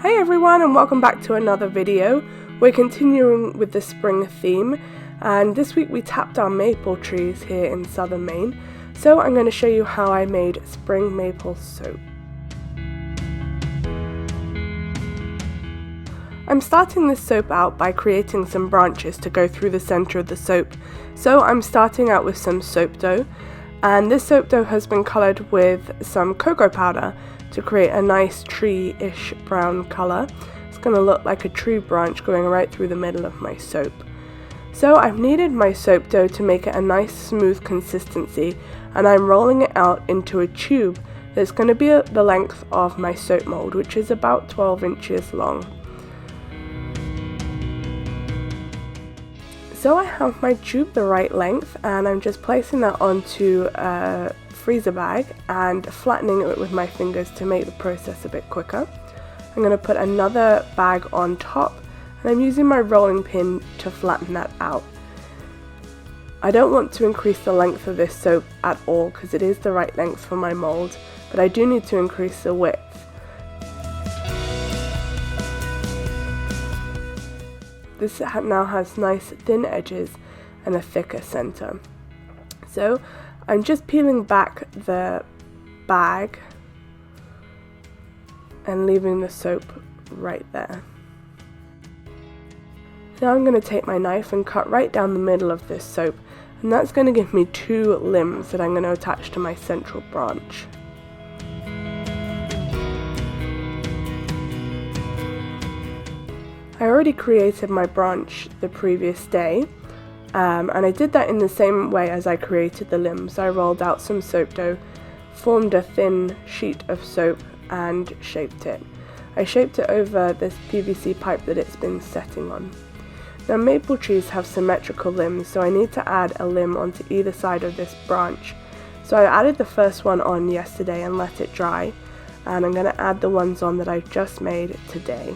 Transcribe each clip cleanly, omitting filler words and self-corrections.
Hi everyone, and welcome back to another video. We're continuing with the spring theme, and this week we tapped our maple trees here in southern Maine. So I'm going to show you how I made spring maple soap. I'm starting this soap out by creating some branches to go through the center of the soap. So I'm starting out with some soap dough, and this soap dough has been colored with some cocoa powder to create a nice tree-ish brown color. It's going to look like a tree branch going right through the middle of my soap. So I've kneaded my soap dough to make it a nice smooth consistency, and I'm rolling it out into a tube that's going to be the length of my soap mold, which is about 12 inches long. So I have my tube the right length, and I'm just placing that onto a freezer bag and flattening it with my fingers to make the process a bit quicker. I'm going to put another bag on top, and I'm using my rolling pin to flatten that out. I don't want to increase the length of this soap at all because it is the right length for my mold, but I do need to increase the width. This now has nice thin edges and a thicker center. So I'm just peeling back the bag and leaving the soap right there. Now I'm going to take my knife and cut right down the middle of this soap, and that's going to give me two limbs that I'm going to attach to my central branch. I already created my branch the previous day, and I did that in the same way as I created the limbs. I rolled out some soap dough, formed a thin sheet of soap, and shaped it. I shaped it over this PVC pipe that it's been setting on. Now maple trees have symmetrical limbs, so I need to add a limb onto either side of this branch. So I added the first one on yesterday and let it dry, and I'm going to add the ones on that I just made today.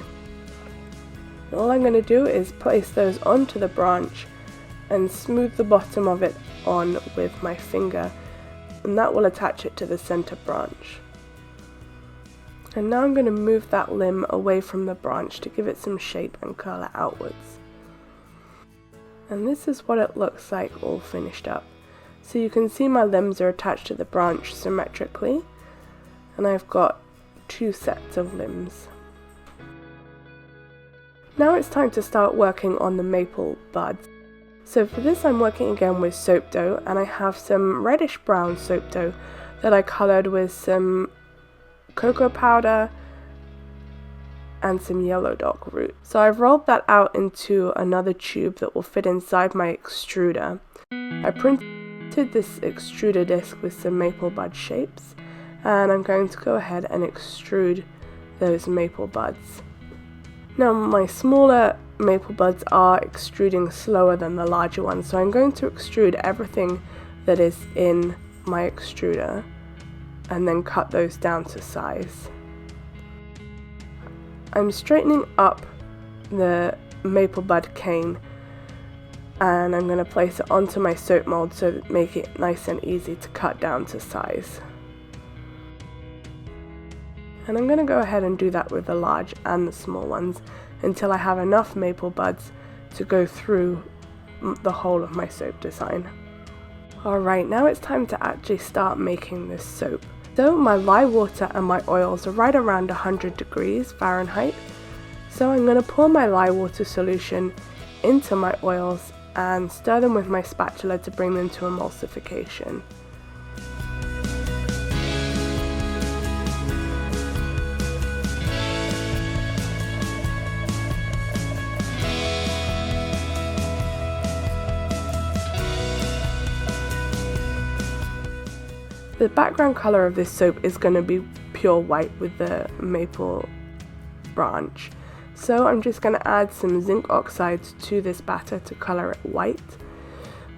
All I'm going to do is place those onto the branch and smooth the bottom of it on with my finger, and that will attach it to the center branch. And now I'm going to move that limb away from the branch to give it some shape and curl it outwards. And this is what it looks like all finished up. So you can see my limbs are attached to the branch symmetrically, and I've got two sets of limbs. Now it's time to start working on the maple buds. So for this I'm working again with soap dough, and I have some reddish brown soap dough that I colored with some cocoa powder and some yellow dock root. So I've rolled that out into another tube that will fit inside my extruder. I printed this extruder disc with some maple bud shapes, and I'm going to go ahead and extrude those maple buds. Now my smaller maple buds are extruding slower than the larger ones, so I'm going to extrude everything that is in my extruder and then cut those down to size. I'm straightening up the maple bud cane, and I'm going to place it onto my soap mold so that make it nice and easy to cut down to size. And I'm going to go ahead and do that with the large and the small ones until I have enough maple buds to go through the whole of my soap design. Alright, now it's time to actually start making this soap. So my lye water and my oils are right around 100 degrees Fahrenheit. So I'm going to pour my lye water solution into my oils and stir them with my spatula to bring them to emulsification. The background color of this soap is going to be pure white with the maple branch. So I'm just going to add some zinc oxides to this batter to color it white.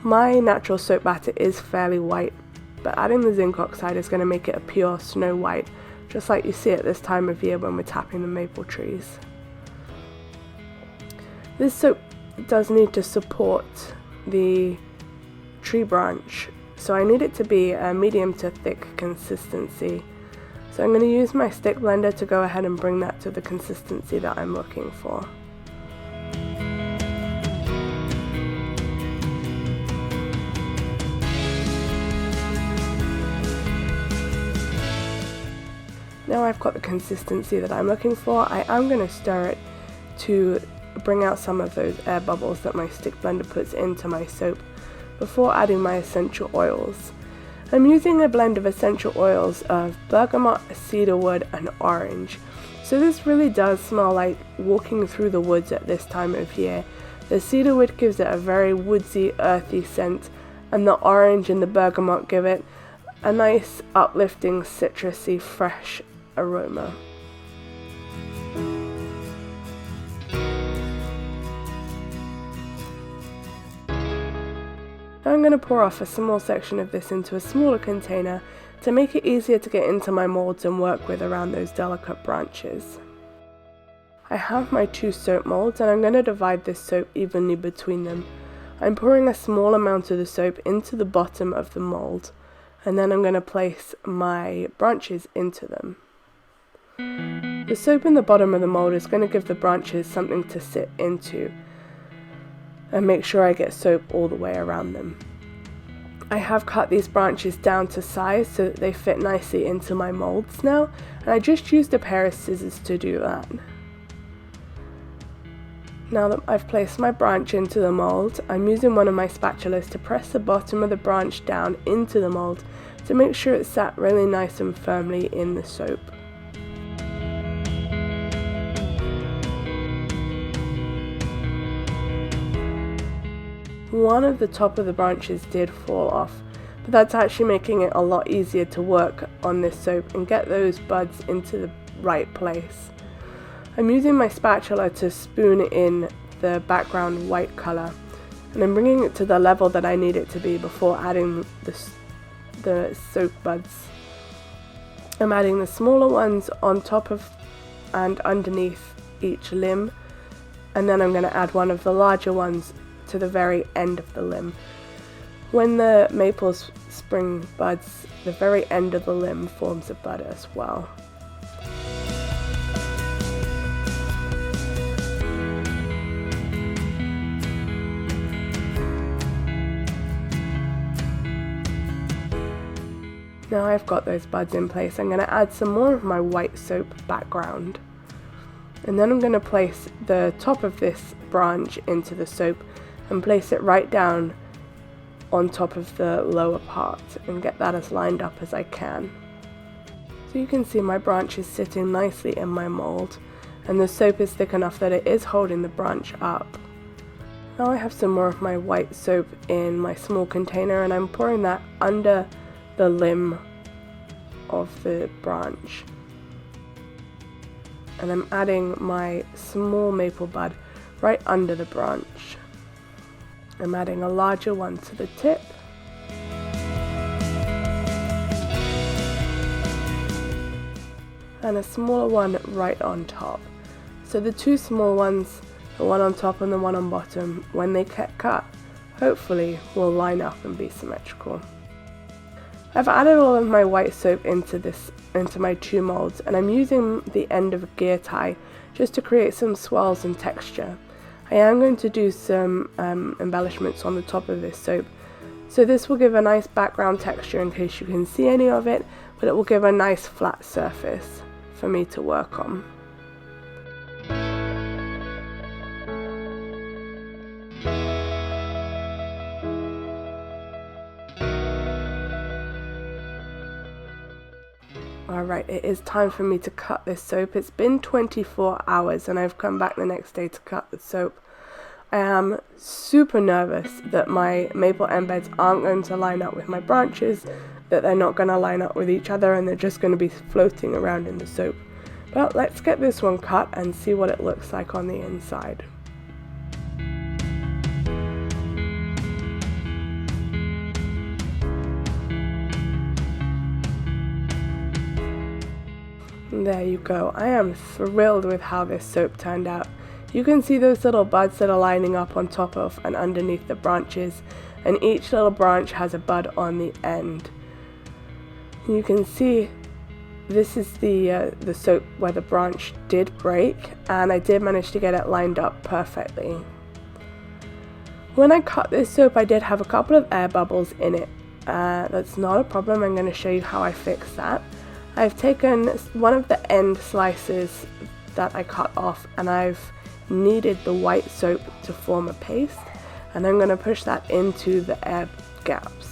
My natural soap batter is fairly white, but adding the zinc oxide is going to make it a pure snow white, just like you see at this time of year when we're tapping the maple trees. This soap does need to support the tree branch, so I need it to be a medium to thick consistency. So I'm going to use my stick blender to go ahead and bring that to the consistency that I'm looking for. Now I've got the consistency that I'm looking for, I am going to stir it to bring out some of those air bubbles that my stick blender puts into my soap before adding my essential oils. I'm using a blend of essential oils of bergamot, cedarwood and orange. So this really does smell like walking through the woods at this time of year. The cedarwood gives it a very woodsy, earthy scent, and the orange and the bergamot give it a nice, uplifting, citrusy, fresh aroma. Now I'm going to pour off a small section of this into a smaller container to make it easier to get into my molds and work with around those delicate branches. I have my 2 soap molds and I'm going to divide this soap evenly between them. I'm pouring a small amount of the soap into the bottom of the mold, and then I'm going to place my branches into them. The soap in the bottom of the mold is going to give the branches something to sit into and make sure I get soap all the way around them. I have cut these branches down to size so that they fit nicely into my molds now, and I just used a pair of scissors to do that. Now that I've placed my branch into the mold, I'm using one of my spatulas to press the bottom of the branch down into the mold to make sure it's sat really nice and firmly in the soap. One of the top of the branches did fall off, but that's actually making it a lot easier to work on this soap and get those buds into the right place. I'm using my spatula to spoon in the background white color, and I'm bringing it to the level that I need it to be before adding the soap buds. I'm adding the smaller ones on top of and underneath each limb, and then I'm going to add one of the larger ones to the very end of the limb. When the maples spring buds, the very end of the limb forms a bud as well. Now I've got those buds in place, I'm going to add some more of my white soap background. And then I'm going to place the top of this branch into the soap and place it right down on top of the lower part and get that as lined up as I can. So you can see my branch is sitting nicely in my mold, and the soap is thick enough that it is holding the branch up. Now I have some more of my white soap in my small container, and I'm pouring that under the limb of the branch. And I'm adding my small maple bud right under the branch. I'm adding a larger one to the tip. And a smaller one right on top. So the 2 small ones, the one on top and the one on bottom, when they get cut, hopefully will line up and be symmetrical. I've added all of my white soap into my 2 molds, and I'm using the end of a gear tie just to create some swirls and texture. I am going to do some embellishments on the top of this soap, so this will give a nice background texture in case you can see any of it, but it will give a nice flat surface for me to work on. Alright, it is time for me to cut this soap. It's been 24 hours and I've come back the next day to cut the soap. I am super nervous that my maple embeds aren't going to line up with my branches, that they're not going to line up with each other and they're just going to be floating around in the soap. But let's get this one cut and see what it looks like on the inside. There you go. I am thrilled with how this soap turned out. You can see those little buds that are lining up on top of and underneath the branches, and each little branch has a bud on the end. You can see this is the soap where the branch did break, and I did manage to get it lined up perfectly. When I cut this soap, I did have a couple of air bubbles in it. That's not a problem. I'm going to show you how I fix that. I've taken one of the end slices that I cut off, and I've kneaded the white soap to form a paste, and I'm going to push that into the air gaps.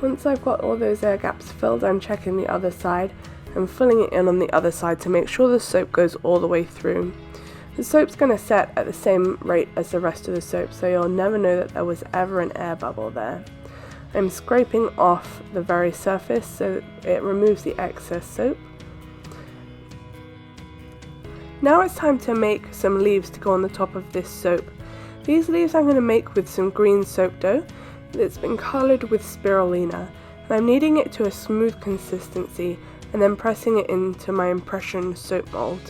Once I've got all those air gaps filled, I'm checking the other side and filling it in on the other side to make sure the soap goes all the way through. The soap's going to set at the same rate as the rest of the soap, so you'll never know that there was ever an air bubble there. I'm scraping off the very surface so it removes the excess soap. Now it's time to make some leaves to go on the top of this soap. These leaves I'm going to make with some green soap dough. It's been coloured with spirulina, and I'm kneading it to a smooth consistency and then pressing it into my impression soap mould.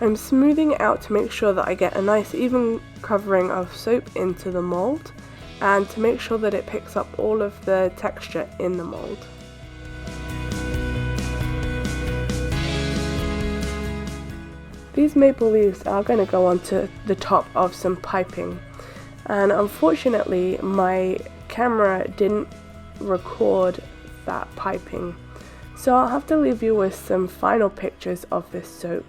I'm smoothing it out to make sure that I get a nice even covering of soap into the mould, and to make sure that it picks up all of the texture in the mould. These maple leaves are going to go onto the top of some piping. And unfortunately my camera didn't record that piping, so I'll have to leave you with some final pictures of this soap.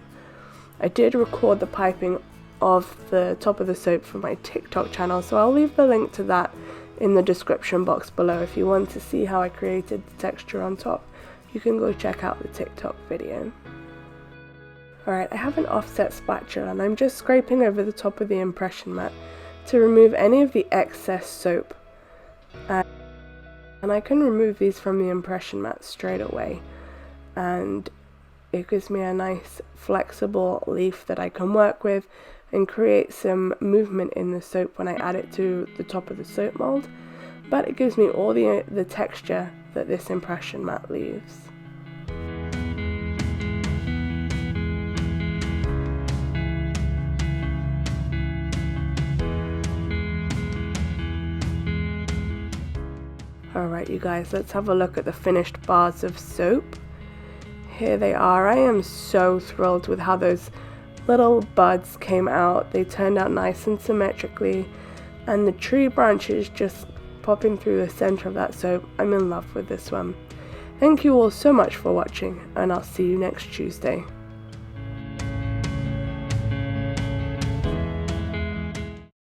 I did record the piping of the top of the soap for my TikTok channel, so I'll leave the link to that in the description box below. If you want to see how I created the texture on top, you can go check out the TikTok video. Alright, I have an offset spatula and I'm just scraping over the top of the impression mat to remove any of the excess soap, and I can remove these from the impression mat straight away, and it gives me a nice flexible leaf that I can work with and create some movement in the soap when I add it to the top of the soap mold, but it gives me all the texture that this impression mat leaves. Alright you guys, let's have a look at the finished bars of soap. Here they are. I am so thrilled with how those little buds came out. They turned out nice and symmetrically, and the tree branches just popping through the center of that soap. I'm in love with this one. Thank you all so much for watching, and I'll see you next Tuesday.